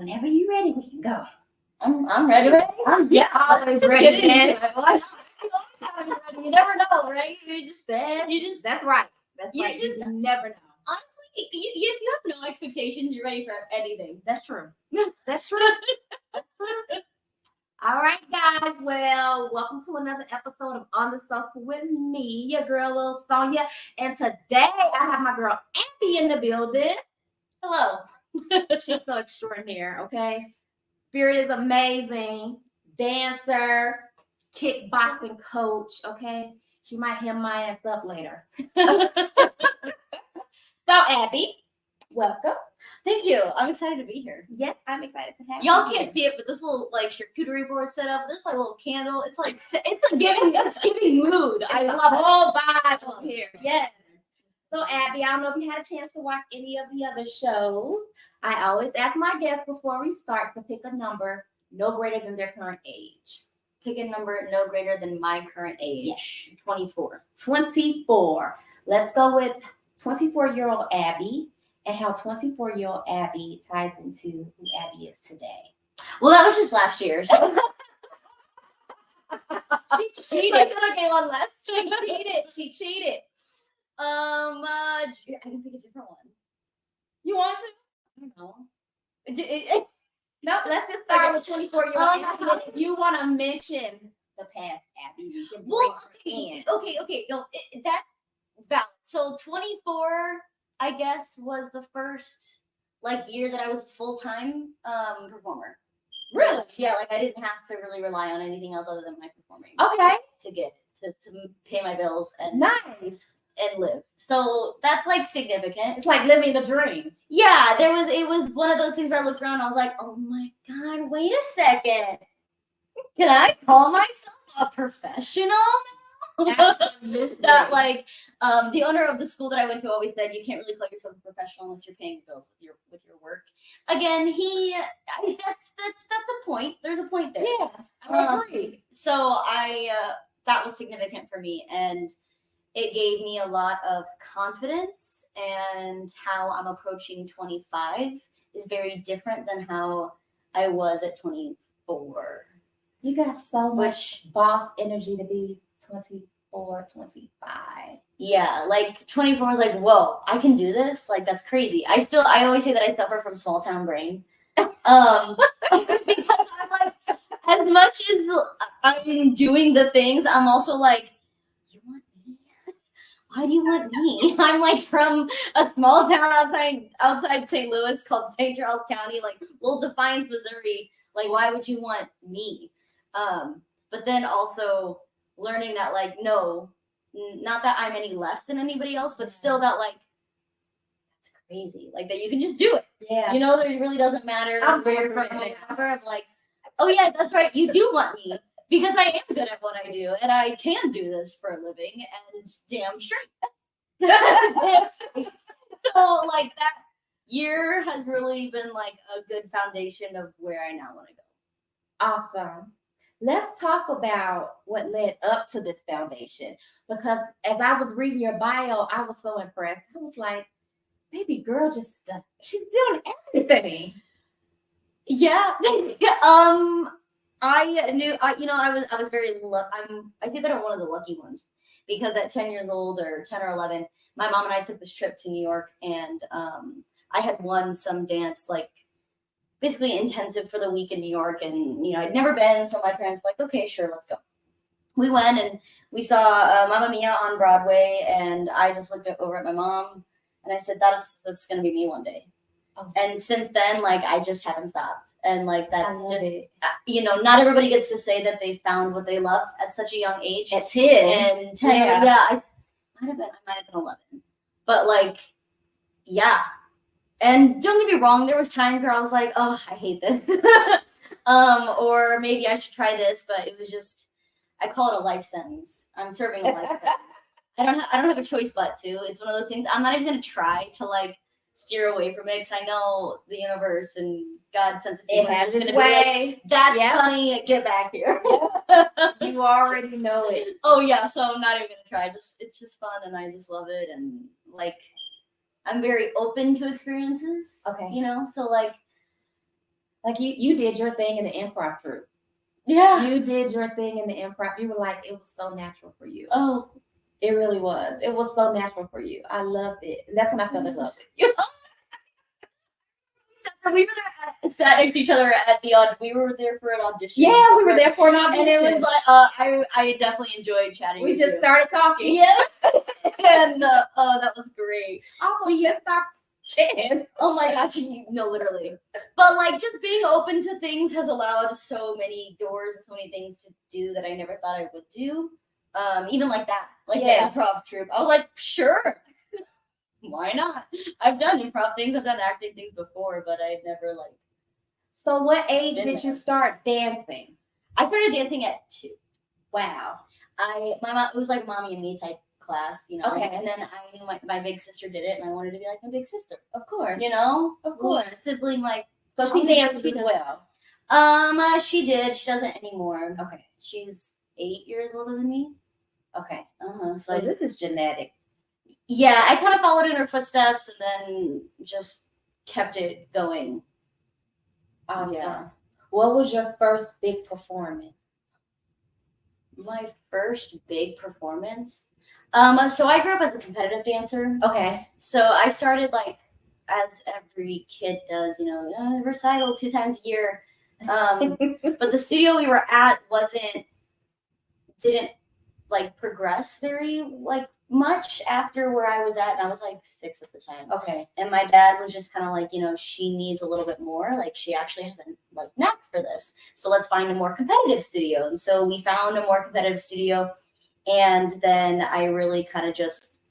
Whenever you're ready, we can go. I'm ready. Yeah, always ready, man. Why not? You never know, right? That's right. You never know. Honestly, if you have no expectations, you're ready for anything. That's true. That's true. All right, guys. Well, welcome to another episode of On the Sofa with me, your girl, Lil Sonia. And today I have my girl Abby in the building. Hello. She's so extraordinary, okay? Spirit is amazing. Dancer, kickboxing coach, okay? She might hem my ass up later. So, Abby, welcome. Thank you. I'm excited to be here. Yes, I'm excited to have you. Y'all can't see it, but this little like charcuterie board set up. There's like a little candle. It's giving mood. I love it. Whole vibe here. Yes. So Abby, I don't know if you had a chance to watch any of the other shows. I always ask my guests before we start to pick a number no greater than their current age. Pick a number no greater than my current age. Yes. 24. 24. Let's go with 24-year-old Abby and how 24-year-old Abby ties into who Abby is today. Well, that was just last year. So. She cheated. Okay, one less. She cheated. I can pick a different one. You want to? I don't know. No, let's just start with 24-year-old Abby. If you want to mention the past Abby, we can Okay. No, that's valid. So 24, I guess, was the first year that I was a full-time performer. Really? Yeah, I didn't have to really rely on anything else other than my performing. Okay. To pay my bills and nice. And live. So that's significant. It's like living the dream. Yeah, it was one of those things where I looked around and I was like, oh my God, wait a second. Can I call myself a professional now? That the owner of the school that I went to always said you can't really call yourself a professional unless you're paying your bills with your work. Again, that's a point. There's a point there. Yeah, I agree. So that was significant for me, and it gave me a lot of confidence, and how I'm approaching 25 is very different than how I was at 24. You got so much boss energy to be 24, 25. Yeah, 24 was whoa, I can do this. That's crazy. I always say that I suffer from small town brain. Because I'm as much as I'm doing the things, I'm also you want me? Why do you want me? I'm from a small town outside St. Louis called St. Charles County, Little Defiance, Missouri. Why would you want me? But then also learning that no, not that I'm any less than anybody else, but still that that's crazy. That you can just do it. Yeah. That it really doesn't matter where you're from or whatever. Oh yeah, that's right. You do want me. Because I am good at what I do, and I can do this for a living, and it's damn straight. So, that year has really been, a good foundation of where I now want to go. Awesome. Let's talk about what led up to this foundation. Because as I was reading your bio, I was so impressed. I was like, baby girl, she's doing everything. Yeah. I knew, I was very, I say that I'm one of the lucky ones, because at 10 years old or 10 or 11, my mom and I took this trip to New York, and I had won some dance, basically intensive for the week in New York, and, I'd never been, so my parents were like, okay, sure, let's go. We went, and we saw Mamma Mia on Broadway, and I just looked over at my mom, and I said, that's going to be me one day. Oh. And since then, I just haven't stopped. And that's just, not everybody gets to say that they found what they love at such a young age. At 10. And 10, I might have been 11. But yeah. And don't get me wrong, there was times where I was like, oh, I hate this. Or maybe I should try this, but it was just, I call it a life sentence. I'm serving a life sentence. I don't have a choice but to. It's one of those things. I'm not even gonna try to steer away from it, because I know the universe and God's sense of humor is going to be that's funny, get back here. You already know it. Oh yeah, so I'm not even going to try. It's just fun, and I just love it, and I'm very open to experiences. Okay. So Like you did your thing in the improv group. Yeah. You did your thing in the improv. You were like, it was so natural for you. Oh, It really was. It was so natural for you. I loved it. And that's when I fell in love with you. we were there sat next to each other at the we were there for an audition. Yeah, we were there for an audition. And it was like I definitely enjoyed chatting. We with just you. started talking. Yeah. And that was great. Almost just stopped chatting. Oh my gosh, no, literally. But like just being open to things has allowed so many doors and so many things to do that I never thought I would do. Even like that, like the improv troupe. I was like, sure, why not? I've done improv things, I've done acting things before, but I'd never like. So what age did you start dancing? I started dancing at 2. Wow. My mom, it was like mommy and me type class, you know. Okay. And then I knew my big sister did it, and I wanted to be like my big sister. Of course. You know, of course. Sibling like. So she danced as well. She did. She doesn't anymore. Okay. She's 8 years older than me. Okay. So this is genetic. Yeah, I kind of followed in her footsteps and then just kept it going. Awesome. Yeah. What was your first big performance? My first big performance. So I grew up as a competitive dancer. Okay. So I started like, as every kid does, you know, recital 2 times a year. But the studio we were at didn't like progress very like much after where I was at, and I was like 6 at the time. Okay. And my dad was just kind of like, you know, she needs a little bit more. Like she actually has a like knack for this. So let's find a more competitive studio. And so we found a more competitive studio, and then I really kind of just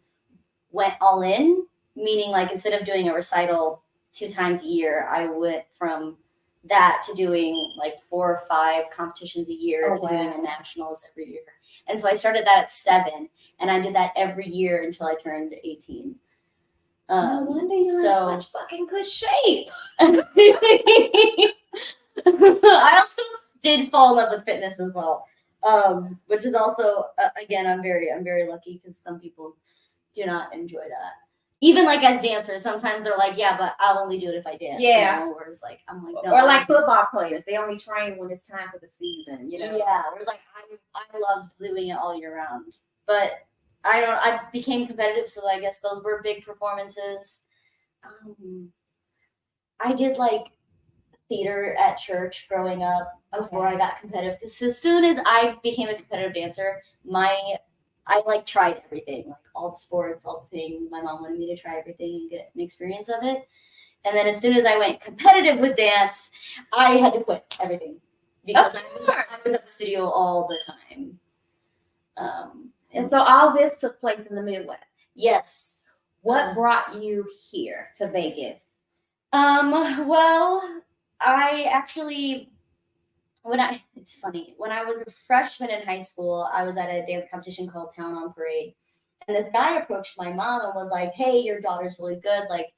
went all in. Meaning, like, instead of doing a recital 2 times a year, I went from that to doing like 4 or 5 competitions a year, doing a nationals every year. And so I started that at 7, and I did that every year until I turned 18. No wonder you're in such fucking good shape. I also did fall in love with fitness as well, which is also again, I'm very lucky because some people do not enjoy that. Even like as dancers, sometimes they're like, yeah, but I'll only do it if I dance. Yeah. You know? Whereas like, I'm like, no. Or like football players, they only train when it's time for the season, you know? Yeah. Whereas like, I love doing it all year round. But I became competitive, so I guess those were big performances. I did like theater at church growing up before I got competitive. Because as soon as I became a competitive dancer, I like tried everything, like all the sports, all the things. My mom wanted me to try everything and get an experience of it. And then as soon as I went competitive with dance, I had to quit everything because I was at the studio all the time. And so all this took place in the Midwest. Yes. What brought you here to Vegas? Well, I actually, it's funny, when I was a freshman in high school, I was at a dance competition called Town on Parade. And this guy approached my mom and was like, hey, your daughter's really good. Like,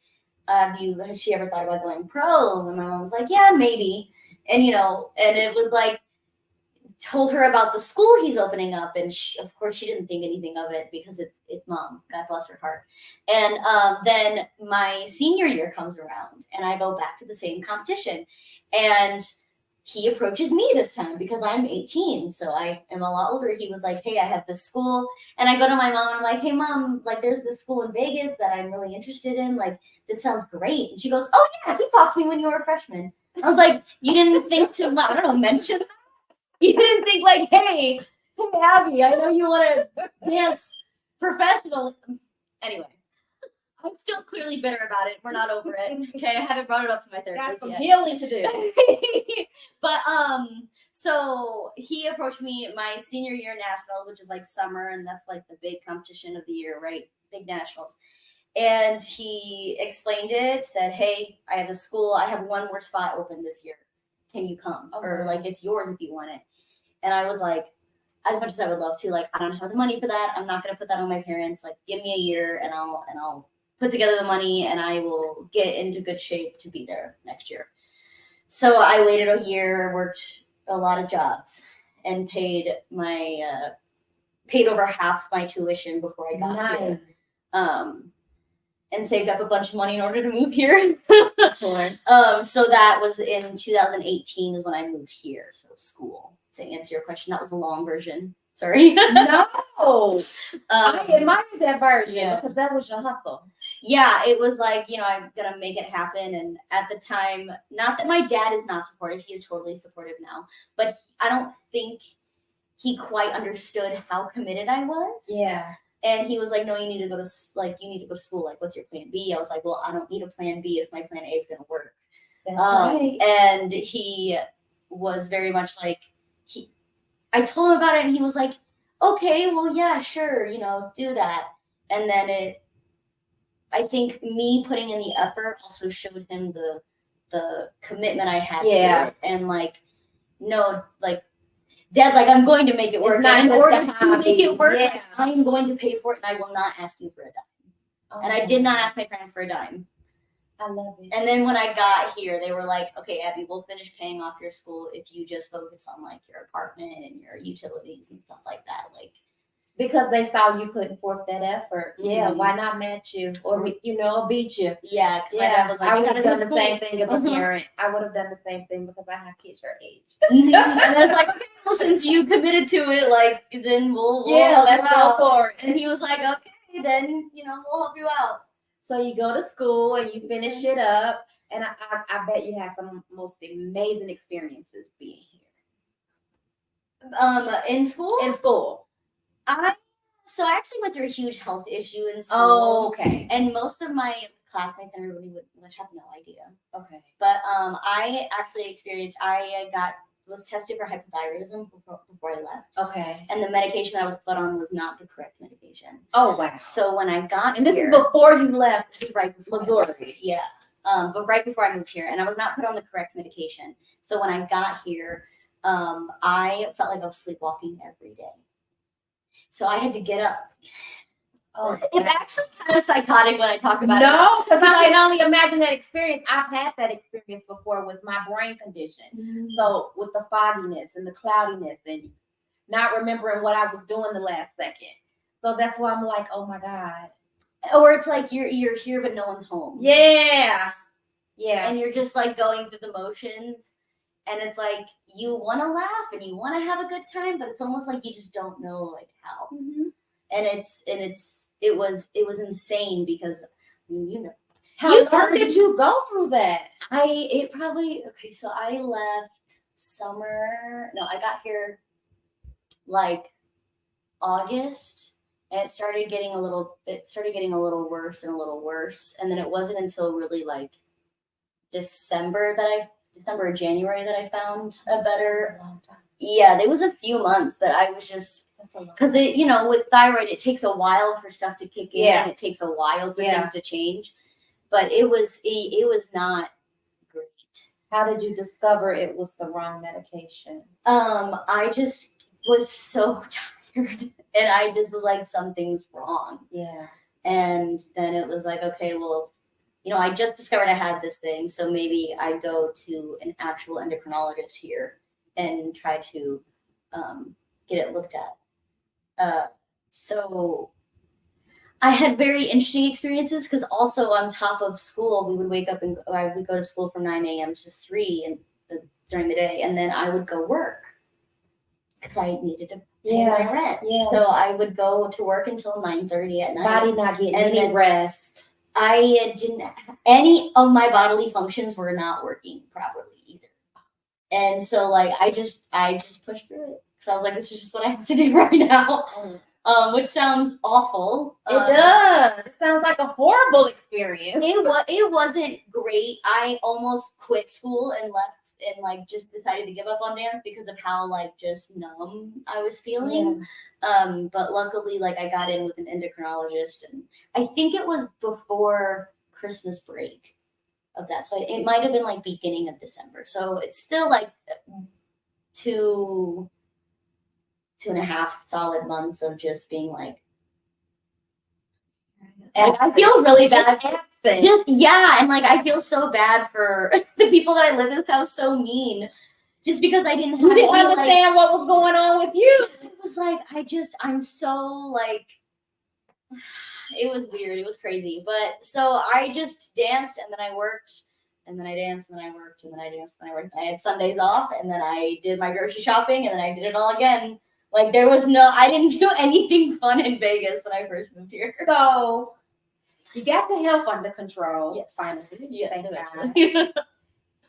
has she ever thought about going pro? And my mom was like, yeah, maybe. And, you know, and it was like, told her about the school he's opening up. And of course, she didn't think anything of it because it's mom. God bless her heart. And then my senior year comes around and I go back to the same competition. And he approaches me this time because I'm 18. So I am a lot older. He was like, hey, I have this school. And I go to my mom and I'm like, hey, mom, like there's this school in Vegas that I'm really interested in. Like, this sounds great. And she goes, oh, yeah, he talked to me when you were a freshman. I was like, you didn't think to, I don't know, mention that? You didn't think like, hey, Abby, I know you want to dance professionally. Anyway, I'm still clearly bitter about it. We're not over it. Okay, I haven't brought it up to my therapist Got some yet. healing to do. But so he approached me my senior year nationals, which is like summer, and that's like the big competition of the year, right? Big nationals. And he explained it, said, hey, I have a school. I have one more spot open this year. Can you come? Okay. Or like, it's yours if you want it. And I was like, as much as I would love to, like, I don't have the money for that. I'm not going to put that on my parents. Like, give me a year and I'll put together the money and I will get into good shape to be there next year. So I waited a year, worked a lot of jobs and paid over half my tuition before I got here. and saved up a bunch of money in order to move here. Of course. So that was in 2018 is when I moved here. So school. To answer your question, that was the long version. Sorry. No. I admire that version Yeah. because that was your hustle. Yeah, it was like, I'm gonna make it happen. And at the time, not that my dad is not supportive, he is totally supportive now, but I don't think he quite understood how committed I was. Yeah. And he was like, no, you need to go to school. Like, what's your plan B? I was like, well, I don't need a plan B if my plan A is gonna work. That's right. And he was very much like, I told him about it and he was like, okay, well, yeah, sure, do that. And then I think me putting in the effort also showed him the commitment I had to it. And like, no, like, Dad, like, I'm going to make it work. It's not and in just order a to hobby. make it work, Yeah. I am going to pay for it and I will not ask you for a dime. And I did not ask my parents for a dime. I love it. And then when I got here, they were like, okay, Abby, we'll finish paying off your school if you just focus on like your apartment and your utilities and stuff like that. Like, because they saw you putting forth that effort. Yeah, Mhm. why not match you or beat you? yeah, because my dad was like, I you would gotta have do done the school. same thing as a Mhm. parent. I would have done the same thing because I have kids your age. And I was like, okay, well, since you committed to it, like, then we'll Yeah, help let's you go out. for it. And he was like, okay, then, we'll help you out. So you go to school and you finish it up, and I bet you had some most amazing experiences being here. In school? In school. So I actually went through a huge health issue in school. Oh, okay. And most of my classmates and everybody would have no idea. Okay. But I actually experienced, was tested for hypothyroidism before I left. Okay. And the medication I was put on was not the correct medication. Oh, wow. So when I got And this here, is before you left this is right before Missouri. Yeah. But right before I moved here, and I was not put on the correct medication. So when I got here, I felt like I was sleepwalking every day. So I had to get up. Oh, It's actually kind of psychotic when I talk about it. no, because I can only imagine that experience. I've had that experience before with my brain condition. Mm-hmm. So with the fogginess and the cloudiness and not remembering what I was doing the last second. So that's why I'm like, oh my God. Or it's like you're here but no one's home. Yeah. Yeah. And you're just like going through the motions. And it's like you want to laugh and you want to have a good time, but it's almost like you just don't know like how. Mm-hmm. And it was insane because How long did you go through that? So I left summer. No, I got here like August, and it started getting a little worse and a little worse. And then it wasn't until really like December or January that I found a better. Yeah, there was a few months that I was just, because with thyroid, it takes a while for stuff to kick in. Yeah. It takes a while for things to change. But it was not great. How did you discover it was the wrong medication? I just was so tired, and I just was like, something's wrong. Yeah. And then it was like, okay, well, I just discovered I had this thing, so maybe I go to an actual endocrinologist here and try to get it looked at. So I had very interesting experiences because also on top of school, we would wake up and I would go to school from 9 a.m. to 3 during the day, and then I would go work because I needed to pay my rent. Yeah. So I would go to work until 9:30 at night. Body not getting any rest. I didn't. Any of my bodily functions were not working properly either, and so like I just pushed through it because I was like, this is just what I have to do right now. Which sounds awful. It does. It sounds like a horrible experience. It wasn't great. I almost quit school and left and like just decided to give up on dance because of how like just numb I was feeling. Yeah. But luckily, like I got in with an endocrinologist, and I think it was before Christmas break of that. So it might have been like beginning of December. So it's still like 2.5 solid months of just being like I feel really bad. And like I feel so bad for the people that I live with. I was so mean, just because I didn't have. You didn't understand what was going on with you. It was like I'm so like it was weird. It was crazy. But so I just danced and then I worked and then I danced and then I worked and then I danced and I worked. I had Sundays off and then I did my grocery shopping and then I did it all again. Like there was I didn't do anything fun in Vegas when I first moved here. So you got your health under control. Yes. Finally. Yes, Thank eventually. God.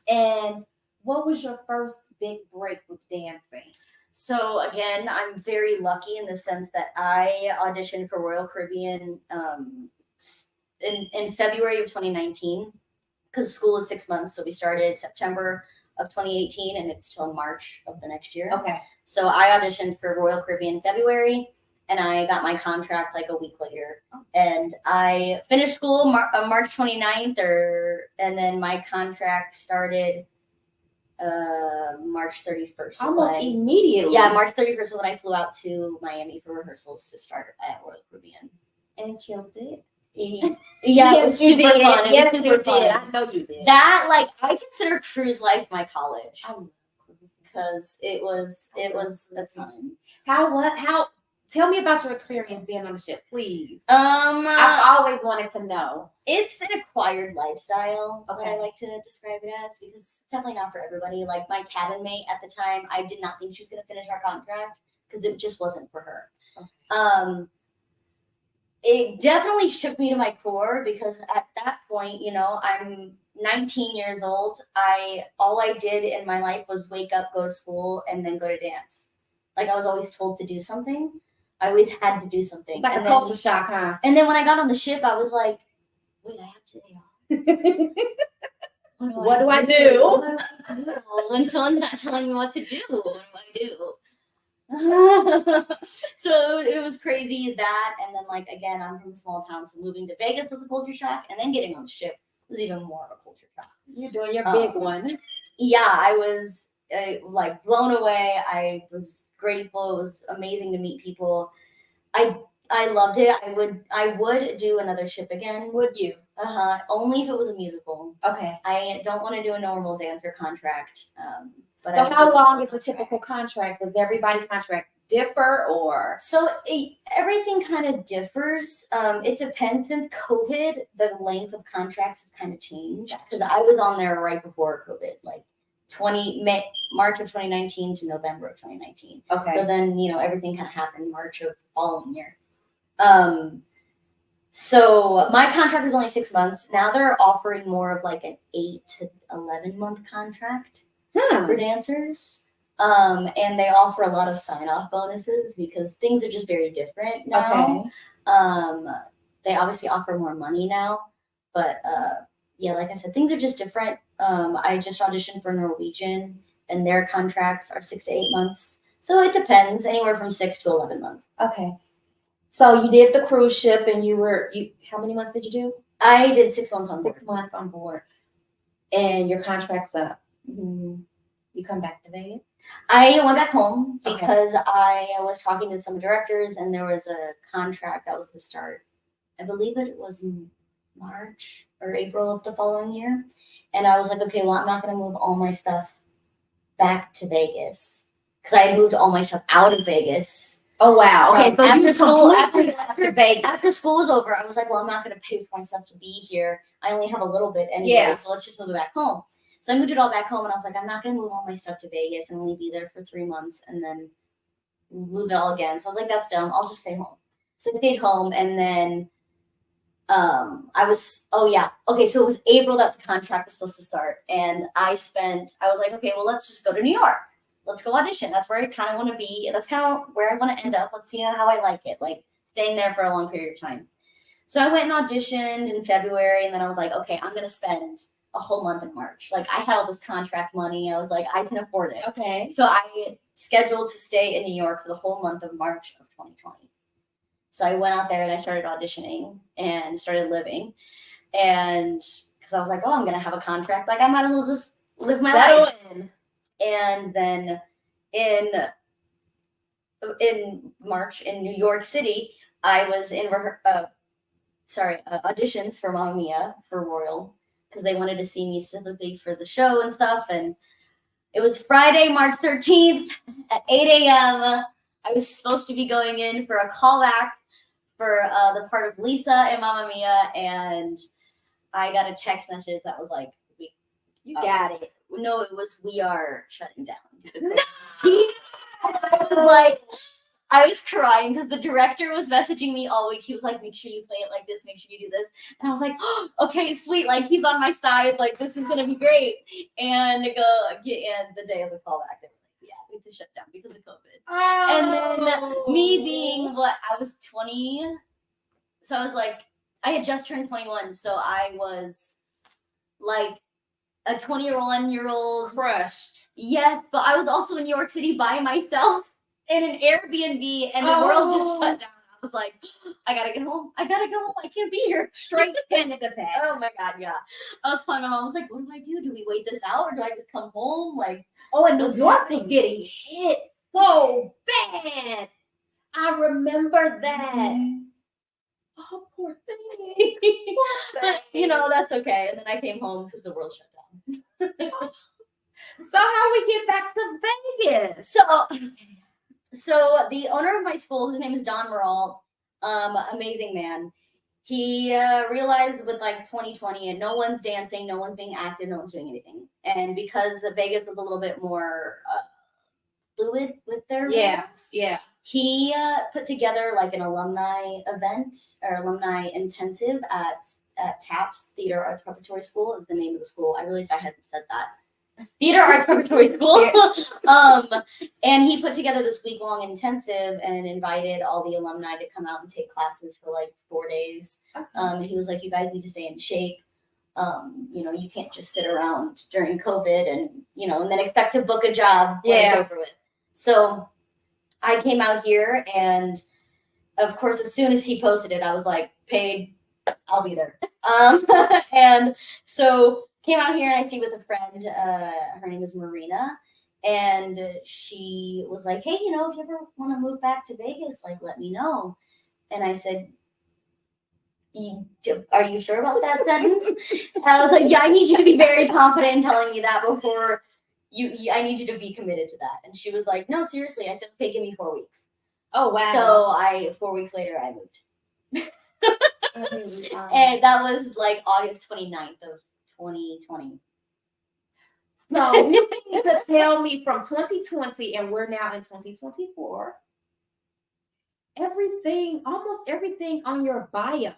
And what was your first big break with dancing? So again, I'm very lucky in the sense that I auditioned for Royal Caribbean in February of 2019 because school is 6 months. So we started September of 2018 and it's till March of the next year. Okay. So I auditioned for Royal Caribbean in February and I got my contract like a week later. And I finished school March 29th and then my contract started March 31st. Almost immediately. Yeah, March 31st is when I flew out to Miami for rehearsals to start at Royal Caribbean. And killed it. Yeah, Yes, it was you super did. fun. Yes, It was you super did. fun. I know you did. That, like, I consider cruise life my college Oh, because that's mine. Tell me about your experience being on the ship, please. I've I've always wanted to know. It's an acquired lifestyle, is what I Okay. like to describe it as, because it's definitely not for everybody. Like my cabin mate at the time, I did not think she was going to finish our contract because it just wasn't for her. Okay. It definitely shook me to my core because at that point, I'm 19 years old. All I did in my life was wake up, go to school, and then go to dance. Like I was always told to do something. I always had to do something. It's like and a culture shock, huh? And then when I got on the ship, I was like, wait, I have today off. What do I do? What do I do? When someone's not telling me what to do, what do? So it was crazy that, and then like again, I'm from a small town, so moving to Vegas was a culture shock, and then getting on the ship was even more of a culture shock. You're doing your big one. Yeah, I was like blown away. I was grateful. It was amazing to meet people. I loved it. I would do another ship again. Would you? Only if it was a musical. Okay. I don't want to do a normal dancer contract. But So how long is a typical contract? Does everybody contract differ or? So everything kind of differs. It depends. Since COVID, the length of contracts have kind of changed because I was on there right before COVID, like March of 2019 to November of 2019. Okay. So then, everything kind of happened March of the following year. So my contract was only 6 months. Now they're offering more of like an 8 to 11 month contract for dancers. And they offer a lot of sign-off bonuses because things are just very different now. Okay. They obviously offer more money now, but yeah, like I said, things are just different. I just auditioned for Norwegian, and their contracts are 6 to 8 months. So it depends, anywhere from 6 to 11 months. Okay. So you did the cruise ship, and how many months did you do? I did 6 months on board. 6 months on board, and your contract's up. Mm-hmm. You come back to Vegas? I went back home because I was talking to some directors, and there was a contract that was to start. I believe that it was in March or April of the following year. And I was like, okay, well, I'm not going to move all my stuff back to Vegas because I had moved all my stuff out of Vegas. Oh, wow. Okay. So after school was over, I was like, well, I'm not going to pay for my stuff to be here. I only have a little bit anyway, so let's just move it back home. So I moved it all back home, and I was like, I'm not going to move all my stuff to Vegas and only be there for 3 months and then move it all again. So I was like, that's dumb. I'll just stay home. So I stayed home, and then so it was April that the contract was supposed to start, and I was like, okay, well, let's just go to New York. Let's go audition. That's where I kind of want to be. That's kind of where I want to end up. Let's see how I like it, like staying there for a long period of time. So I went and auditioned in February, and then I was like, okay, I'm going to spend a whole month in March. Like I had all this contract money. I was like, I can afford it. Okay. So I scheduled to stay in New York for the whole month of March of 2020. So I went out there and I started auditioning and started living. And because I was like, oh, I'm going to have a contract. Like I might as well just live my life. And then in March in New York City, I was in auditions for Mamma Mia for Royal because they wanted to see me specifically for the show and stuff. And it was Friday, March 13th at 8 a.m. I was supposed to be going in for a callback for the part of Lisa and Mamma Mia, and I got a text message that was like, You got it. No, it was, we are shutting down. No! I was like, I was crying because the director was messaging me all week. He was like, make sure you play it like this, make sure you do this. And I was like, oh, okay, sweet. Like, he's on my side. Like, this is going to be great. And the day of the callback, they were like, yeah, we have to shut down because of COVID. Oh. And then me being I was 20. So I was like, I had just turned 21. So I was like a 21-year-old. Crushed. Yes, but I was also in New York City by myself in an Airbnb, and the world just shut down. I was like, I gotta get home. I gotta go home. I can't be here. Straight panic attack. Oh my God, yeah. I was fine. My mom was like, what do I do? Do we wait this out or do I just come home? Like, and New York was getting hit so bad. I remember that. Oh, poor thing. But, that's okay. And then I came home because the world shut down. So how we get back to Vegas? So the owner of my school, his name is Don Morall, amazing man. He realized with like 2020 and no one's dancing, no one's being active, no one's doing anything. And because Vegas was a little bit more fluid with their rules, he put together like an alumni event or alumni intensive at TAPS, Theater Arts Preparatory School is the name of the school. I realized I hadn't said that. Theater Arts Preparatory School. And he put together this week-long intensive and invited all the alumni to come out and take classes for like 4 days. Okay. And he was like, you guys need to stay in shape. You can't just sit around during COVID and then expect to book a job when it's over with. So I came out here, and of course, as soon as he posted it, I was like, paid, I'll be there. And so came out here and I stayed with a friend. Her name is Marina. And she was like, hey, if you ever want to move back to Vegas, like, let me know. And I said, are you sure about that sentence? And I was like, yeah, I need you to be very confident in telling me that before I need you to be committed to that. And she was like, no, seriously. I said, okay, give me 4 weeks. Oh, wow. So 4 weeks later, I moved. And that was like August 29th of 2020. So you need to tell me from 2020, and we're now in 2024, almost everything on your bio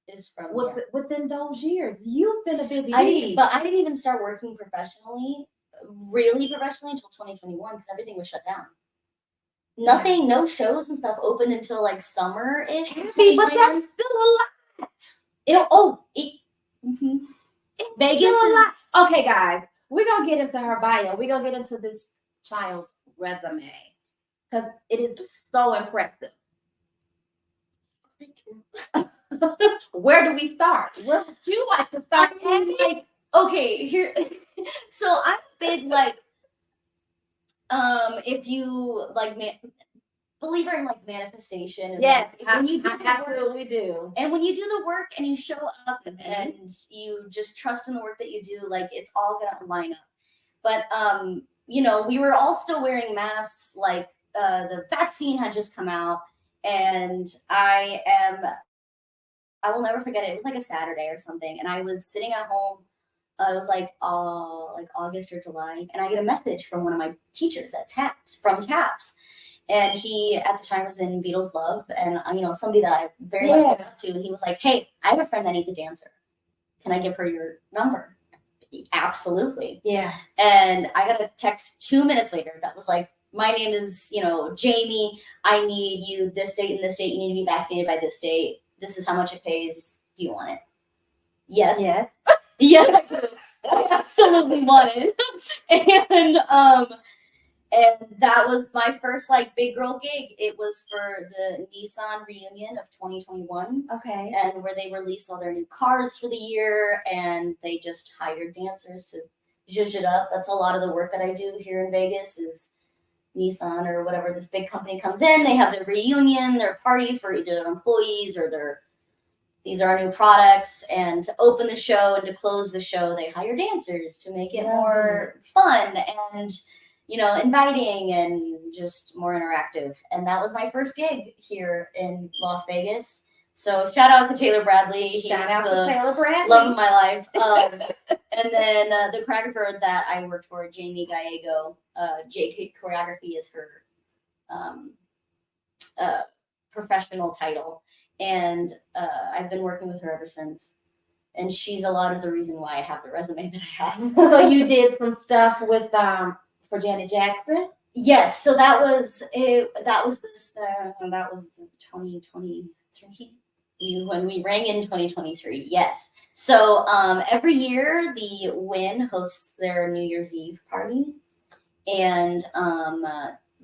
is from within those years. You've been a busy bee. But I didn't even start working really professionally until 2021 because everything was shut down. Nothing, no shows and stuff opened until like summer-ish. But that's still a lot. Vegas is a lot. Okay, guys, we're going to get into her bio. We're going to get into this child's resume because it is so impressive. Thank you. Where do we start? Where would you like to start? Okay, here. So I'm big, like, if you like believer in like manifestation. And yes, when you do absolutely do. And when you do the work and you show up and you just trust in the work that you do, like it's all gonna line up. But we were all still wearing masks. Like the vaccine had just come out, and I will never forget it. It was like a Saturday or something, and I was sitting at home. It was like August or July, and I get a message from one of my teachers at TAPS, and he at the time was in Beatles Love, and somebody that I very much look up to. And he was like, "Hey, I have a friend that needs a dancer. Can I give her your number?" Absolutely. Yeah. And I got a text 2 minutes later that was like, "My name is Jamie. I need you this date and this date. You need to be vaccinated by this date. This is how much it pays. Do you want it?" Yes. Yes. Yes, I do. I absolutely want it. And that was my first like big girl gig. It was for the Nissan reunion of 2021. Okay. And where they released all their new cars for the year, and they just hired dancers to zhuzh it up. That's a lot of the work that I do here in Vegas is Nissan or whatever, this big company comes in, they have their reunion, their party for either their employees or these are our new products. And to open the show and to close the show, they hire dancers to make it more fun. And, inviting and just more interactive. And that was my first gig here in Las Vegas. So shout out to Taylor Bradley. Shout out to Taylor Bradley. Love of my life. And then the choreographer that I worked for, Jamie Gallego, JK Choreography is her professional title. And I've been working with her ever since. And she's a lot of the reason why I have the resume that I have. So you did some stuff with for Janet Jackson? Yes. So that was it. That was 2023 when we rang in 2023. Yes. So every year the Wynn hosts their New Year's Eve party, and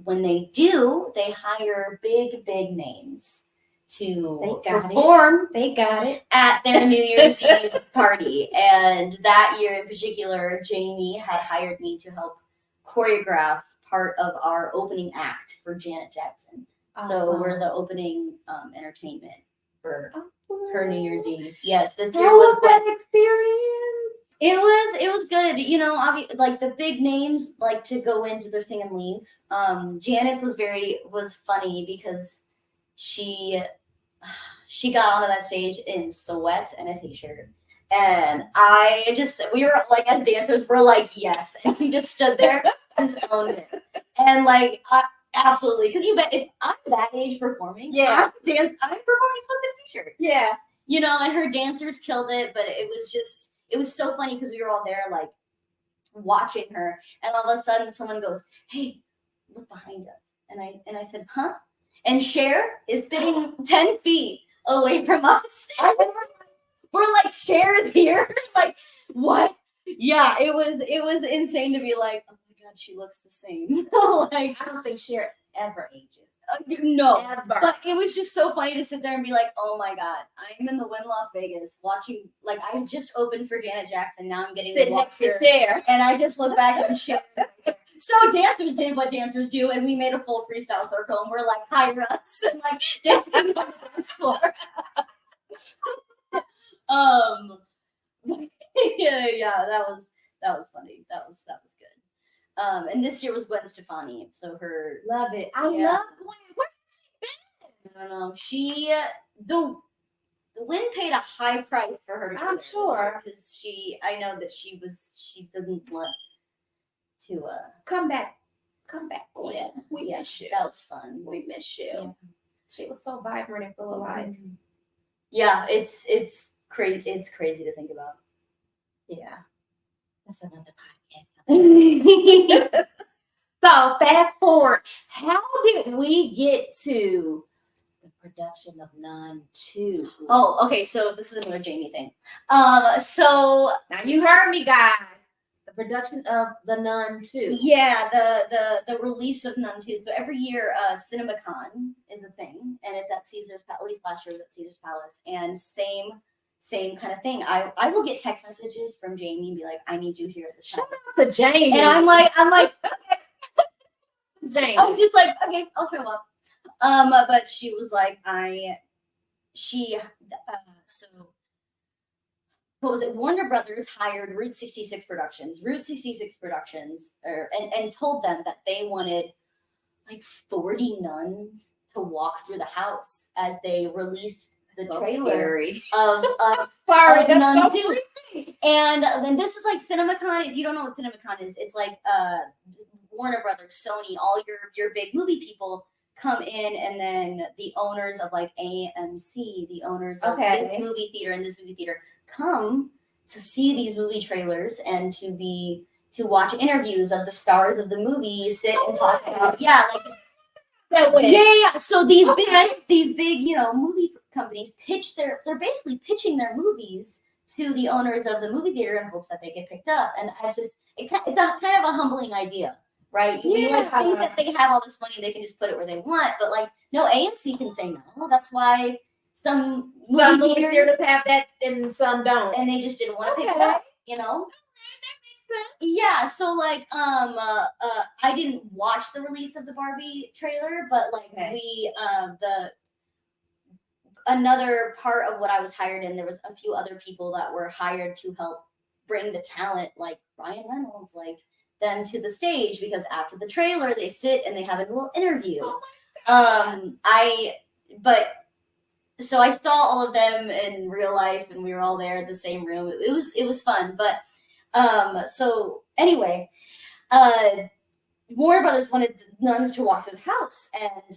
when they do, they hire big names to perform. They got it at their New Year's Eve party. And that year in particular, Jamie had hired me to help choreograph part of our opening act for Janet Jackson. So we're the opening entertainment for her New Year's Eve. Yes, this year was that experience. It was good. Like the big names like to go into their thing and leave. Janet's was funny because she got onto that stage in sweats and a t-shirt. And we were like, as dancers, we're like, yes. And she just stood there and just owned it. And like, absolutely. Because you bet if I'm that age performing, I'm performing sweats and a t-shirt. Yeah. And her dancers killed it, but it was so funny because we were all there like watching her. And all of a sudden someone goes, hey, look behind us. And I said, huh? And Cher is sitting 10 feet away from us. And we're like, Cher is here? Like, what? Yeah, it was insane to be like, oh my God, she looks the same. Like, I don't think Cher ever ages. No. Ever. But it was just so funny to sit there and be like, oh my God, I'm in the Wynn Las Vegas watching, like, I just opened for Janet Jackson. Now I'm getting Sit next to Cher. And I just look back and Cher. So dancers did what dancers do, and we made a full freestyle circle, and we're like, hire us, and like dancing on the dance floor. Yeah, that was funny. That was good. And this year was Gwen Stefani, so her love it. I love Gwen. Where's she been? I don't know. The Wynn paid a high price for her to I'm sure because I know that she didn't want to come back. Yeah, we miss you. That was fun. We miss you. Yeah. She was so vibrant and full of life. Yeah, it's crazy. It's crazy to think about. Yeah, that's another podcast. So fast forward. How did we get to the production of Nun 2? Oh, okay. So this is another Jamie thing. So now you heard me, guys. Production of the Nun 2. Yeah, the release of Nun 2. So every year, CinemaCon is a thing, and it's at Caesar's Palace. At least last year was at Caesar's Palace, and same kind of thing. I will get text messages from Jamie and be like, "I need you here at this time." Shout out to Jamie. And I'm like, okay. Jamie. I'm just like, okay, I'll show up. But she was like, so. What was it? Warner Brothers hired Route 66 Productions. And told them that they wanted like 40 nuns to walk through the house as they released the trailer of Nun 2. And then this is like CinemaCon. If you don't know what CinemaCon is, it's like Warner Brothers, Sony, all your big movie people come in, and then the owners of like AMC, the owners of this movie theater and this movie theater come to see these movie trailers and to watch interviews of the stars of the movie, sit and talk about that way. Yeah. So these big movie companies they're basically pitching their movies to the owners of the movie theater in hopes that they get picked up. And it's a kind of a humbling idea, right? You think that they have all this money, they can just put it where they want, but like no, AMC can say no. That's why some movie theaters have that and some don't, and they just didn't want to pick it up, That makes sense. Yeah, so like I didn't watch the release of the Barbie trailer, but like another part of what I was hired in, there was a few other people that were hired to help bring the talent, like Ryan Reynolds, like them to the stage because after the trailer they sit and they have a little interview. Oh So I saw all of them in real life, and we were all there in the same room. It was fun. But so anyway, Warner Brothers wanted the nuns to walk through the house, and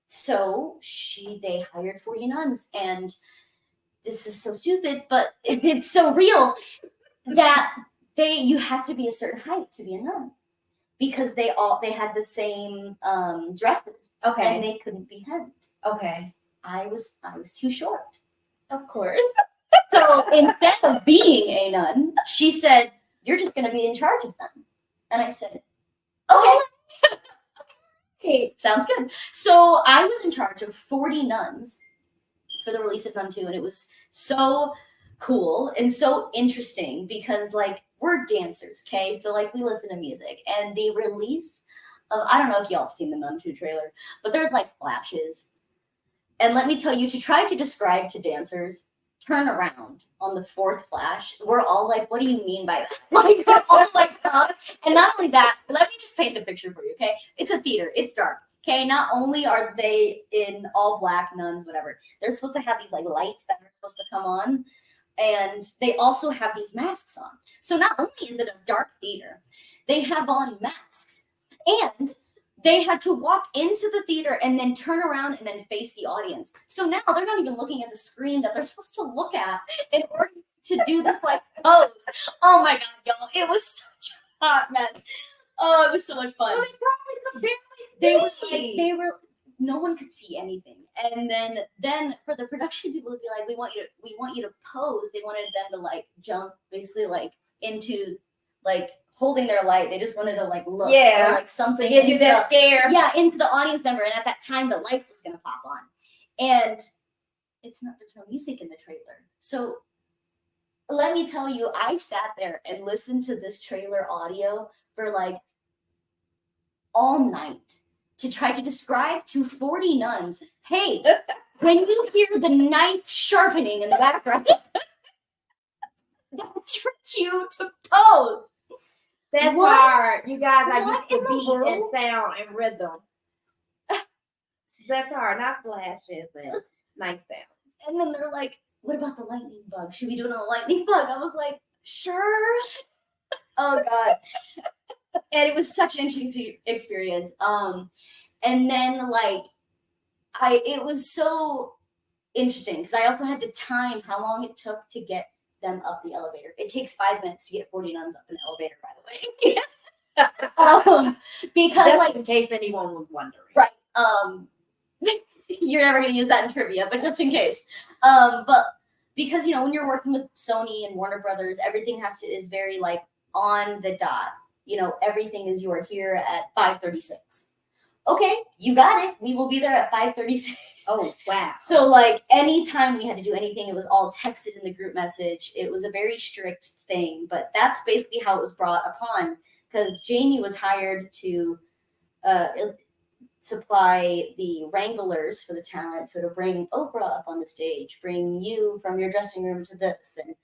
so they hired 40 nuns, and this is so stupid, but it's so real that you have to be a certain height to be a nun because they had the same dresses, Okay. and they couldn't be hemmed. Okay. I was too short. Of course. So instead of being a nun, she said, "You're just going to be in charge of them." And I said, "Okay." Okay, sounds good. So I was in charge of 40 nuns for the release of Nun 2, and it was so cool and so interesting because, like, we're dancers, okay? So, like, we listen to music, and the release of, I don't know if y'all have seen the Nun 2 trailer, but there's, like, flashes. And let me tell you, to try to describe to dancers, turn around on the fourth flash, we're all like, what do you mean by that? Like, we're all like, huh? And not only that, let me just paint the picture for you, okay? It's a theater, it's dark, okay? Not only are they in all black, nuns, whatever, they're supposed to have these like lights that are supposed to come on, and they also have these masks on. So not only is it a dark theater, they have on masks, and they had to walk into the theater and then turn around and then face the audience. So now they're not even looking at the screen that they're supposed to look at in order to do this like pose. Oh my God, y'all. It was such a hot mess. Oh, it was so much fun. Well, they probably could barely see. They were no one could see anything. And then for the production people to be like, we want you to pose. They wanted them to like jump basically like into like holding their light. They just wanted to like look or like something. Give you that scare. Yeah, into the audience member. And at that time the light was gonna pop on. And there's no music in the trailer. So let me tell you, I sat there and listened to this trailer audio for like all night to try to describe to 40 nuns, hey, when you hear the knife sharpening in the background, that's your cue to pose. That's What? hard. You guys are What used to in the beat world? and sound and rhythm. That's hard, not flashes and nice sounds. And then they're like, what about the lightning bug? Should we do it on a lightning bug? I was like, sure. Oh God. And it was such an interesting experience. And then like it was so interesting because I also had to time how long it took to get them up the elevator. It takes 5 minutes to get 40 nuns up an elevator, by the way. Because just like in case anyone was wondering. right. You're never gonna use that in trivia, but just in case. But because when you're working with Sony and Warner Brothers, everything is very like on the dot. Everything is you're here at 5:36. Okay, you got it. We will be there at 5:36. Oh, wow. So like anytime we had to do anything, it was all texted in the group message. It was a very strict thing, but that's basically how it was brought upon because Jamie was hired to supply the wranglers for the talent. So to bring Oprah up on the stage, bring you from your dressing room to this. And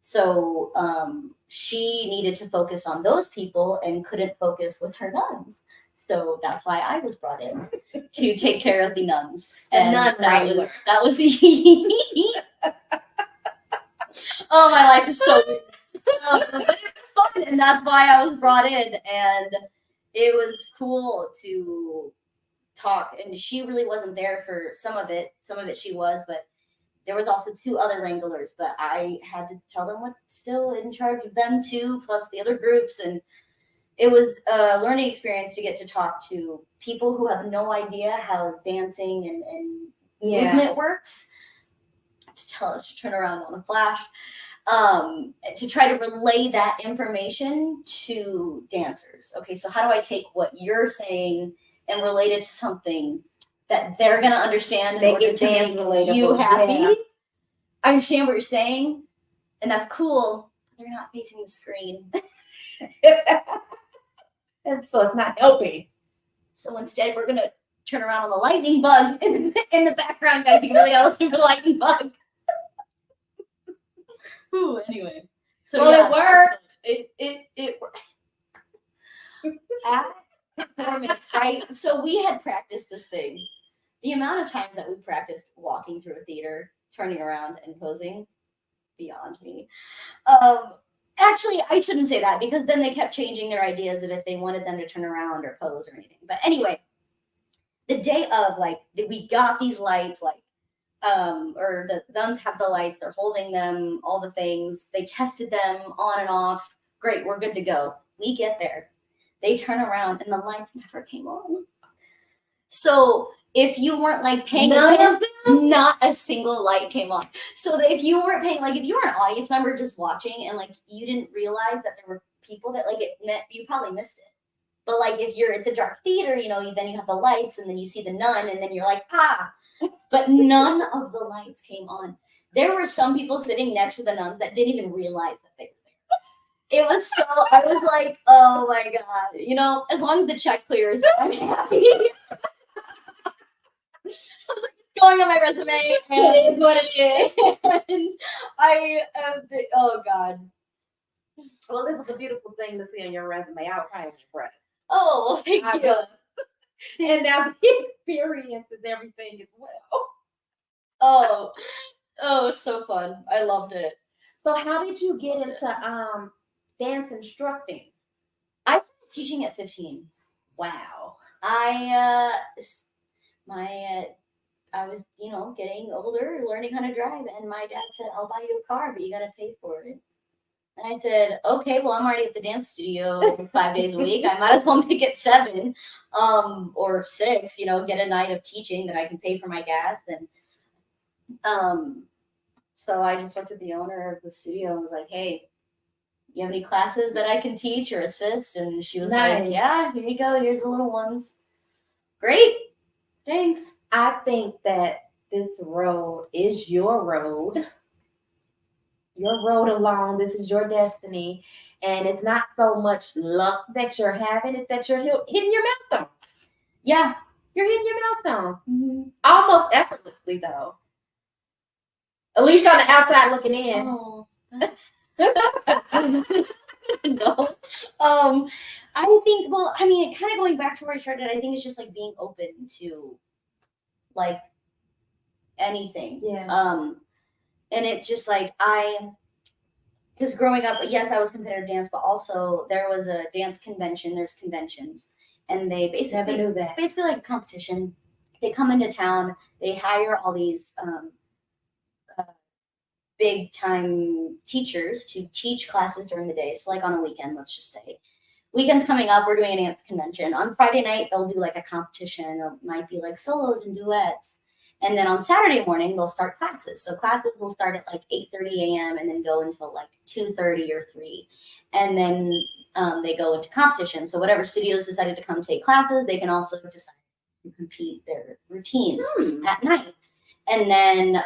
so she needed to focus on those people and couldn't focus with her nuns. So that's why I was brought in to take care of the nuns. And that was oh, my life is so weird. But it was fun, and that's why I was brought in. And it was cool to talk. And she really wasn't there for some of it. Some of it she was, but there was also 2 other wranglers. But I had to tell them what's still in charge of them too, plus the other groups. And it was a learning experience to get to talk to people who have no idea how dancing and movement works, to tell us to turn around on a flash, to try to relay that information to dancers. Okay, so how do I take what you're saying and relate it to something that they're going to understand in order to make you happy? Yeah. I understand what you're saying, and that's cool, but they're not facing the screen. And so it's not helping. So instead, we're going to turn around on the lightning bug in the background, guys. You can really listen to the lightning bug. Ooh, anyway. So well, it worked. It worked. at performance, right? So we had practiced this thing. The amount of times that we practiced walking through a theater, turning around and posing, beyond me. Actually, I shouldn't say that because then they kept changing their ideas of if they wanted them to turn around or pose or anything. But anyway, the day of, like, we got these lights, like, or the nuns have the lights, they're holding them, all the things. They tested them on and off. Great, we're good to go. We get there. They turn around and the lights never came on. So if you weren't like paying attention, not a single light came on. So that if you weren't paying, like if you were an audience member just watching and like you didn't realize that there were people that like it meant, you probably missed it. But like if it's a dark theater, then you have the lights and then you see the nun and then you're like, ah. But none of the lights came on. There were some people sitting next to the nuns that didn't even realize that they were there. It was so, I was like, oh my God. As long as the check clears, I'm happy. It's going on my resume, and it is what it is. And oh God. Well, it was a beautiful thing to see on your resume. I was kind of impressed. Oh, thank you. And now the experience is everything as well. Oh, so fun. I loved it. So how did you get into dance instructing? I started teaching at 15. Wow. I was, getting older, learning how to drive, and my dad said, I'll buy you a car, but you got to pay for it. And I said, okay, well, I'm already at the dance studio 5 days a week. I might as well make it 7 or 6, get a night of teaching that I can pay for my gas. And so I just looked at the owner of the studio and was like, hey, you have any classes that I can teach or assist? And she was like, yeah, here you go. Here's the little ones. Great. Thanks. I think that this road is your road. Your road along. This is your destiny. And it's not so much luck that you're having, it's that you're hitting your milestone. Yeah. You're hitting your milestone. Mm-hmm. Almost effortlessly, though. At least on the outside looking in. Oh, no. I think, kind of going back to where I started, I think it's just like being open to like anything. Yeah. And it's just like because growing up, yes, I was competitive dance, but also there was a dance convention. There's conventions, and they basically never knew that. Basically like a competition. They come into town. They hire all these big time teachers to teach classes during the day. So like on a weekend, let's just say. Weekend's coming up, we're doing a dance convention. On Friday night, they'll do like a competition. It might be like solos and duets. And then on Saturday morning, they'll start classes. So classes will start at like 8:30 a.m. and then go until like 2:30 or 3. And then they go into competition. So whatever studios decided to come take classes, they can also decide to compete their routines at night. And then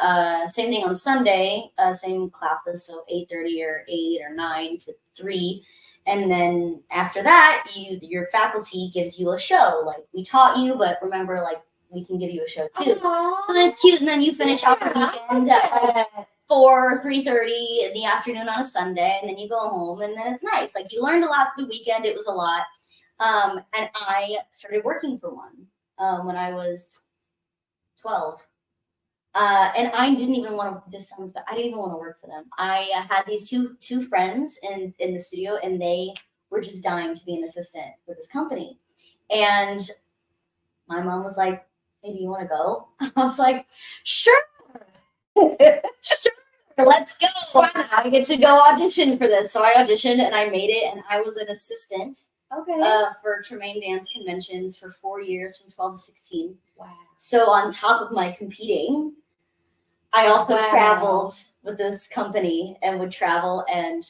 same thing on Sunday, same classes. So 8:30 or 8 or 9 to 3. And then after that, your faculty gives you a show. Like, we taught you, but remember, like, we can give you a show too. Aww. So that's cute. And then you finish out the weekend at 4, 3:30 in the afternoon on a Sunday, and then you go home, and then it's nice. Like, you learned a lot the weekend. It was a lot. And I started working for one when I was 12. And I didn't even want to, this sounds bad, I didn't even want to work for them. I had these two friends in the studio, and they were just dying to be an assistant for this company. And my mom was like, hey, do you want to go? I was like, sure. Sure, let's go. I get to go audition for this. So I auditioned and I made it, and I was an assistant for Tremaine Dance Conventions for 4 years from 12 to 16. Wow. So on top of my competing, I also traveled with this company and would travel, and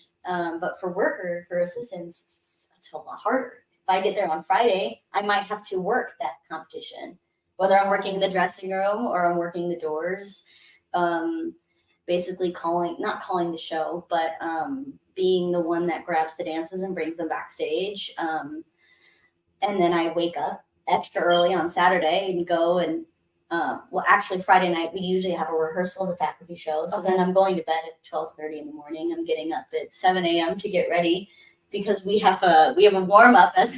but for assistants, it's a lot harder. If I get there on Friday, I might have to work that competition, whether I'm working in the dressing room or I'm working the doors, basically not calling the show, but being the one that grabs the dances and brings them backstage. And then I wake up extra early on Saturday and go and actually Friday night we usually have a rehearsal of the faculty show. So then I'm going to bed at 12:30 in the morning. I'm getting up at 7 a.m. to get ready because we have a warm up as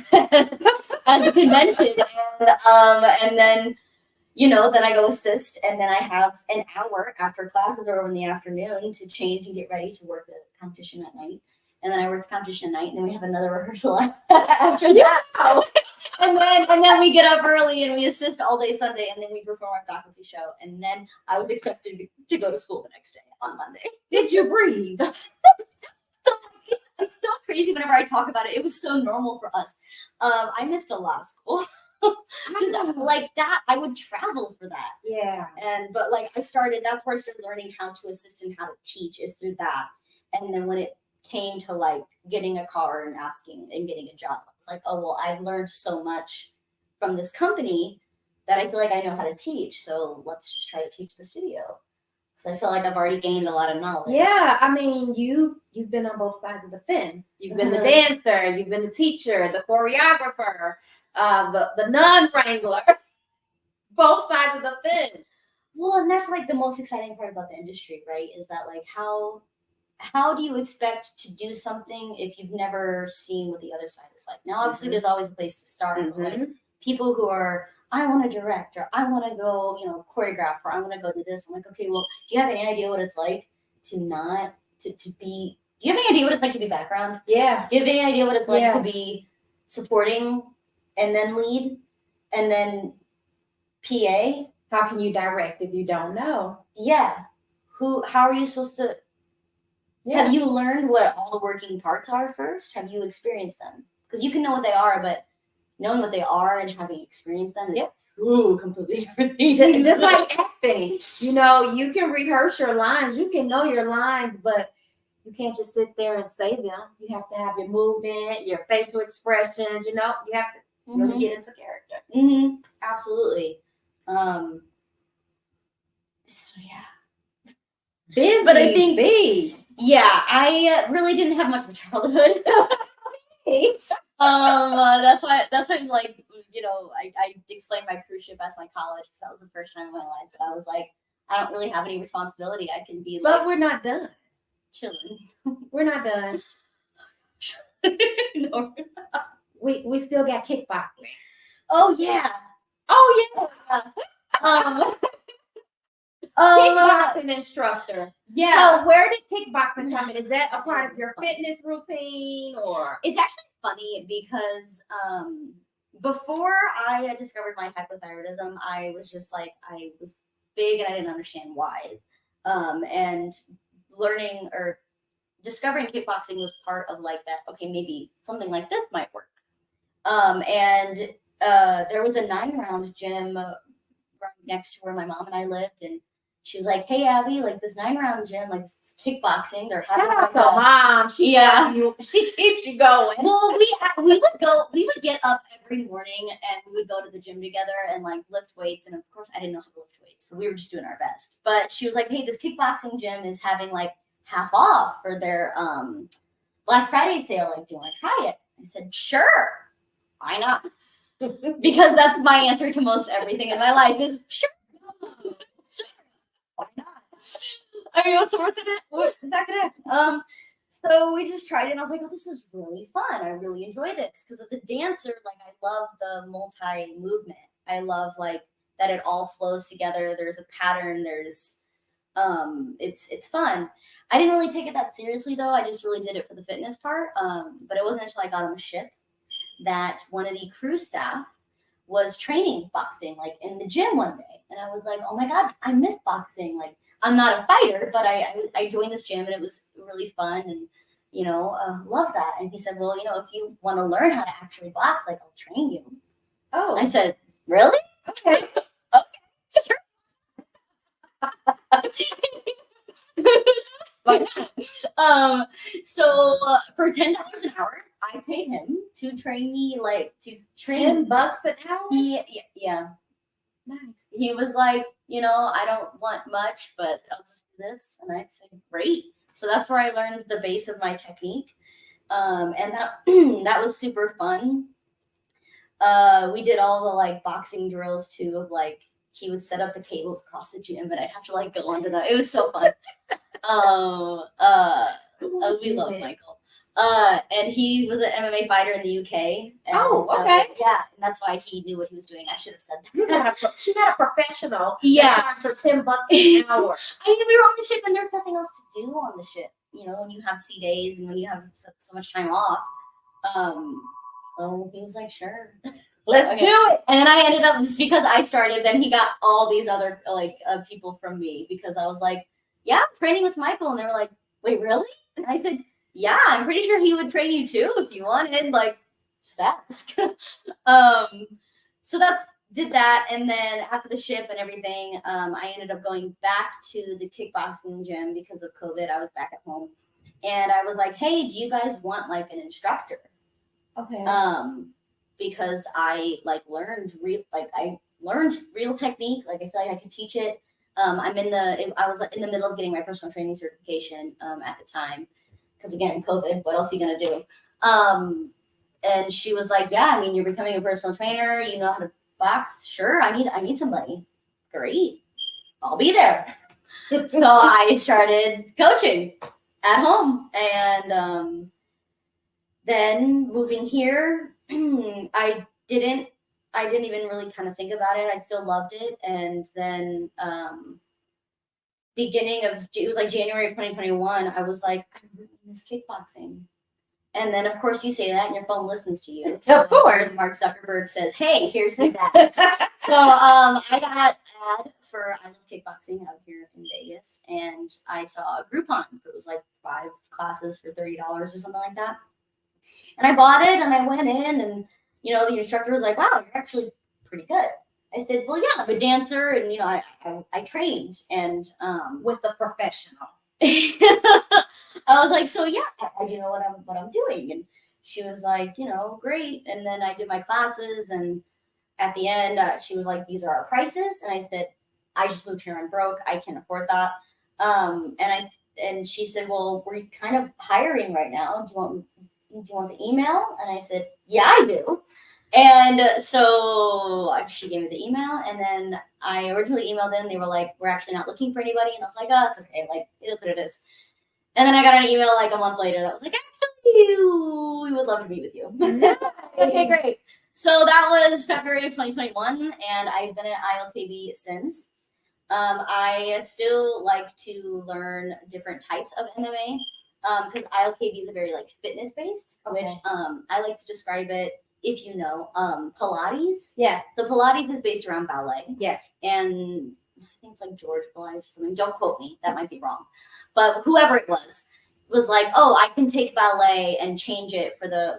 as a convention, and then then I go assist, and then I have an hour after classes are over in the afternoon to change and get ready to work the competition at night. And then I work the competition at night, and then we have another rehearsal after that. And then we get up early and we assist all day Sunday, and then we perform our faculty show. And then I was expected to go to school the next day on Monday. Did you breathe? It's still crazy whenever I talk about it. It was so normal for us. I missed a lot of school. Like that, I would travel for that. Yeah. But like that's where I started learning how to assist and how to teach, is through that. And then when it came to like getting a car and asking and getting a job, I was like, oh well, I've learned so much from this company that I feel like I know how to teach. So let's just try to teach the studio. Because I feel like I've already gained a lot of knowledge. Yeah, I mean, you've been on both sides of the fence. You've been the dancer, you've been the teacher, the choreographer, the non-wrangler. Both sides of the fence. Well, and that's like the most exciting part about the industry, right? Is that like how do you expect to do something if you've never seen what the other side is like? Now, obviously, there's always a place to start. Like people who are, I want to direct, or I want to go, choreograph, or I want to go do this. I'm like, okay, well, do you have any idea what it's like to be? Do you have any idea what it's like to be background? Yeah. Do you have any idea what it's like to be supporting, and then lead, and then PA? How can you direct if you don't know? Yeah. How are you supposed to? Yeah. Have you learned what all the working parts are first? Have you experienced them? Because you can know what they are, but knowing what they are and having experienced them is two completely different things. Just like acting. You can rehearse your lines. You can know your lines, but you can't just sit there and say them. You have to have your movement, your facial expressions. You have to really get into character. Mm-hmm. Absolutely. So yeah. Busy, but I think I really didn't have much of a childhood. That's why like I explained my cruise ship as my college, because that was the first time in my life that I was like, I don't really have any responsibility. I can be but we're not done. Chilling. We're not done. No, we still got kickboxing. Oh yeah. Kickboxing instructor. Yeah. So where did kickboxing come in? Is that a part of your fitness routine, or? It's actually funny because before I discovered my hypothyroidism, I was just like, I was big and I didn't understand why. And learning or discovering kickboxing was part of like that. Okay, maybe something like this might work. And there was a 9-round gym right next to where my mom and I lived, and she was like, "Hey, Abby, like this 9-round gym, like it's kickboxing. They're having Shout out to mom. She keeps you going." Well, we would get up every morning and we would go to the gym together and like lift weights. And of course, I didn't know how to lift weights, so we were just doing our best. But she was like, "Hey, this kickboxing gym is having like half off for their Black Friday sale. Like, do you want to try it?" I said, "Sure, why not?" Because that's my answer to most everything in my life is sure. Why not? I mean, what's the worth of it? What is that gonna? So we just tried it, and I was like, "Oh, this is really fun. I really enjoy this." Because as a dancer, like I love the multi movement. I love like that it all flows together. There's a pattern. There's it's fun. I didn't really take it that seriously though. I just really did it for the fitness part. But it wasn't until I got on the ship that one of the crew staff was training boxing like in the gym one day, and I was like, "Oh my god, I miss boxing." Like, I'm not a fighter, but I joined this gym and it was really fun, and love that. And he said, "Well, if you want to learn how to actually box, like I'll train you." Oh, I said, "Really? Okay, okay, sure." So for $10 an hour, I paid him to train me, like to train $10 an hour. Yeah. Nice. He was like, I don't want much, but I'll just do this. And I said, great. So that's where I learned the base of my technique. And that that was super fun. We did all the like boxing drills too, of like he would set up the cables across the gym and I'd have to like go under them. It was so fun. We love Michael. And he was an MMA fighter in the UK. And Oh, okay. Yeah, and that's why he knew what he was doing. I should have said that. She had a professional. Yeah. That charged her $10 an hour. I mean, we were on the ship, and there's nothing else to do on the ship. You know, when you have sea days and when you have so much time off. So he was like, sure. Let's do it. And then I ended up, just because I started, then he got all these other people from me, because I was like, yeah, I'm training with Michael. And they were like, wait, really? And I said, yeah, I'm pretty sure he would train you too if you wanted, like, just ask. So did that. And then after the ship and everything, I ended up going back to the kickboxing gym because of COVID. I was back at home, and I was like, hey, do you guys want like an instructor? Okay. Because I learned real technique. Like, I feel like I could teach it. I was in the middle of getting my personal training certification at the time, because again, COVID, what else are you gonna do? And she was like, yeah, I mean, you're becoming a personal trainer, you know how to box. Sure, I need somebody. Great, I'll be there. So I started coaching at home, and then moving here, I didn't even really kind of think about it. I still loved it. And then it was like January of 2021, I was like, I really miss kickboxing. And then, of course, you say that and your phone listens to you. So, of course. Mark Zuckerberg says, hey, here's these ads. So I got an ad for I Love Kickboxing out here in Vegas. And I saw a Groupon. It was like 5 classes for $30 or something like that. And I bought it, and I went in, and, you know, the instructor was like, wow, you're actually pretty good. I said, well, yeah, I'm a dancer, and, you know, I trained, and with the professional. I was like, so yeah, I do know what I'm doing. And she was like, you know, great. And then I did my classes, and at the end, she was like, these are our prices. And I said, I just moved here, I'm broke, I can't afford that. And she said, well, we're kind of hiring right now. Do you want the email? And I said, yeah, I do. And so she gave me the email, and then I originally emailed in. They were like, we're actually not looking for anybody. And I was like, oh, it's okay. Like, it is what it is. And then I got an email like a month later that was like, actually, we would love to meet with you. Okay, great. So that was February of 2021, and I've been at ILKB since. I still like to learn different types of MMA, because ILKB is a very fitness based, which I like to describe it, if you know, Pilates. Yeah. So Pilates is based around ballet. Yeah. And I think it's like George Pilates or something. Don't quote me. That might be wrong. But whoever it was like, oh, I can take ballet and change it for the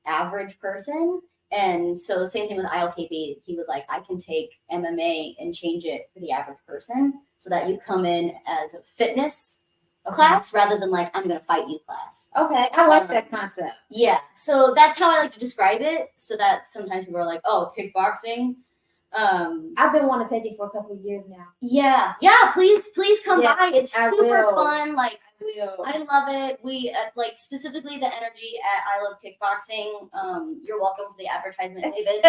average person. And so same thing with ILKB. He was like, I can take MMA and change it for the average person, so that you come in as a fitness class rather than I'm going to fight you class. Okay, I like that concept. Yeah, so that's how I like to describe it, so that sometimes people are like, oh, kickboxing. I've been wanting to take it for a couple of years now. Yeah, please come by. It's super fun. I love it. We specifically the energy at I Love Kickboxing. You're welcome for the advertisement, David.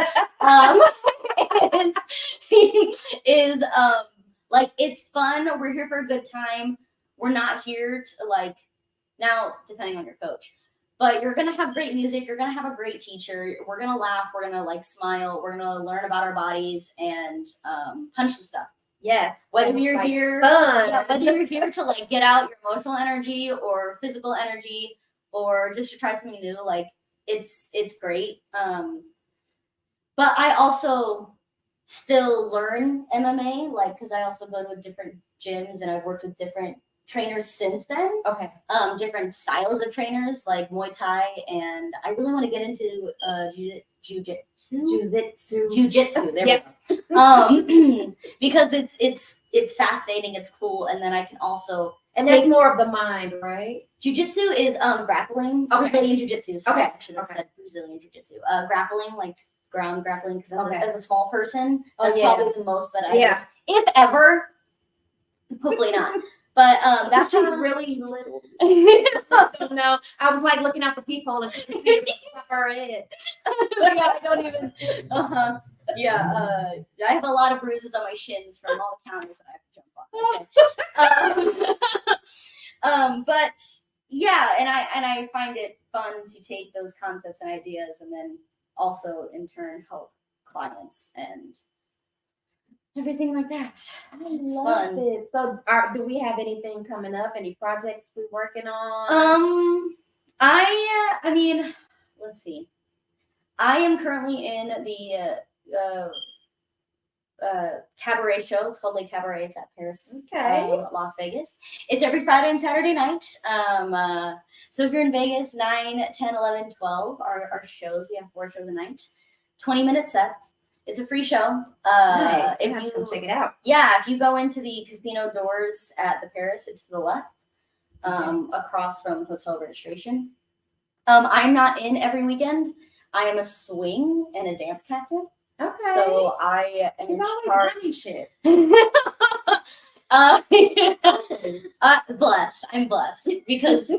is it's fun. We're here for a good time. We're not here to now, depending on your coach, but you're gonna have great music. You're gonna have a great teacher. We're gonna laugh. We're gonna smile. We're gonna learn about our bodies and punch some stuff. Yes. Whether you're here, whether you're here to get out your emotional energy or physical energy, or just to try something new, it's great. But I also still learn MMA, because I also go to different gyms, and I've worked with different trainers since then. Okay. Different styles of trainers like Muay Thai, and I really want to get into Jiu-Jitsu. There we go. Because it's fascinating, it's cool, and then I can also that's more of the mind, right? Jiu-Jitsu is grappling. Okay. Brazilian Jiu-Jitsu. Okay. I should have said Brazilian Jiu-Jitsu. Grappling, ground grappling, because as a small person, that's probably the most that I if ever. Hopefully not. But that's just really little. I don't know. I was looking out the peephole and her head. I don't even. I have a lot of bruises on my shins from all the counters that I have to jump on. Okay. But yeah, and I I find it fun to take those concepts and ideas and then also in turn help clients and everything like that. It's fun. It. So, do we have anything coming up? Any projects we're working on? I mean, let's see. I am currently in the cabaret show. It's called Lake Cabaret. It's at Paris, Las Vegas. It's every Friday and Saturday night. So if you're in Vegas, 9, 10, 11, 12 are our shows. We have 4 shows a night, 20-minute sets. It's a free show. Nice. If you check it out. Yeah, if you go into the casino doors at the Paris, it's to the left, across from hotel registration. I'm not in every weekend. I am a swing and a dance captain. Okay. So I am She's in always charge. running shit. Blessed. I'm blessed because,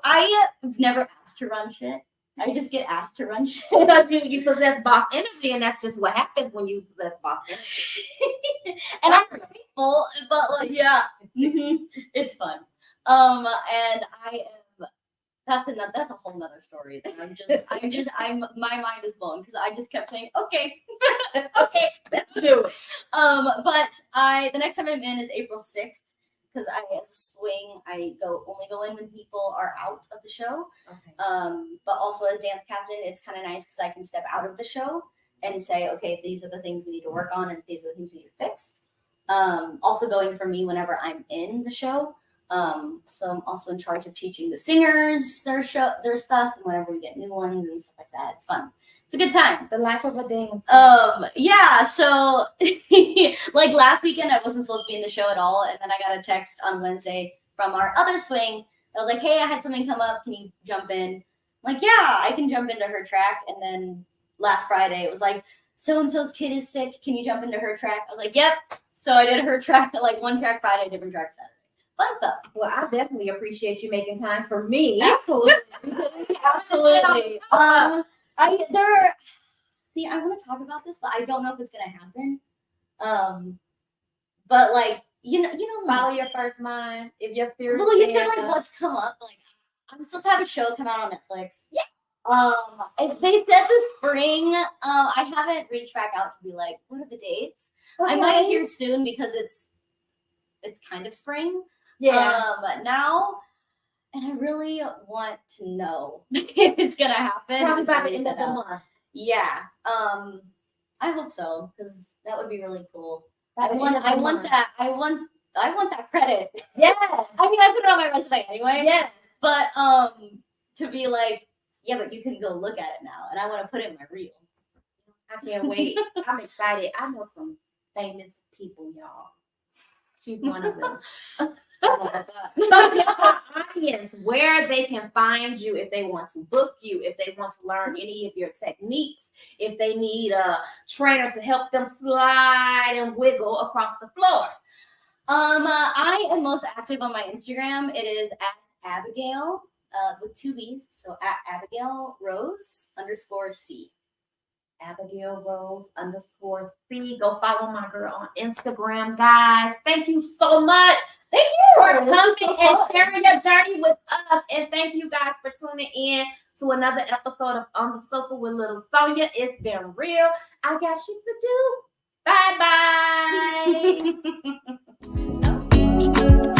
I've never asked to run shit. I just get asked to run shit. Because you possess boss energy, and that's just what happens when you possess boss energy. And I'm grateful, but it's fun. And I am. That's a whole nother story. My mind is blown because I just kept saying, okay, okay, let's do it. But the next time I'm in is April 6th. Because as a swing, I only go in when people are out of the show. Okay. But also as dance captain, it's kind of nice because I can step out of the show and say, okay, these are the things we need to work on and these are the things we need to fix. Also going for me whenever I'm in the show. So I'm also in charge of teaching the singers their stuff and whenever we get new ones and stuff like that. It's fun. It's a good time. The life of a dancer. Yeah, so like last weekend I wasn't supposed to be in the show at all, and then I got a text on Wednesday from our other swing that was like, hey, I had something come up, can you jump in? I'm like, yeah, I can jump into her track. And then last Friday it was like, so-and-so's kid is sick, can you jump into her track? I was like, yep. So I did her track, like one track Friday, different track Saturday. Fun stuff. Well, I definitely appreciate you making time for me. Absolutely. Absolutely. I want to talk about this, but I don't know if it's gonna happen. But like, follow your first mind. If your spirit. Well, you said like what's come up. Like, I'm supposed to have a show come out on Netflix. Yeah. They said this spring. I haven't reached back out to be like, what are the dates? Okay. I might hear soon because it's kind of spring. Yeah. Now. And I really want to know if it's gonna happen. Probably by the end of the month. Yeah. I hope so because that would be really cool. I want that credit. Yeah. I mean, I put it on my resume anyway. Yeah. But to be like, yeah, but you can go look at it now, and I want to put it in my reel. I can't wait. I'm excited. I know some famous people, y'all. She's one of them. So tell our audience where they can find you if they want to book you, if they want to learn any of your techniques, if they need a trainer to help them slide and wiggle across the floor. I am most active on my Instagram. It is at Abbigail with 2 B's, so at Abbigail Rose _C. Abbigail Rose _C. Go follow my girl on Instagram, guys. Thank you so much. Thank you for coming and sharing your journey with us. And thank you guys for tuning in to another episode of On the Sofa with Little Sonia. It's been real. I got shit to do. Bye bye.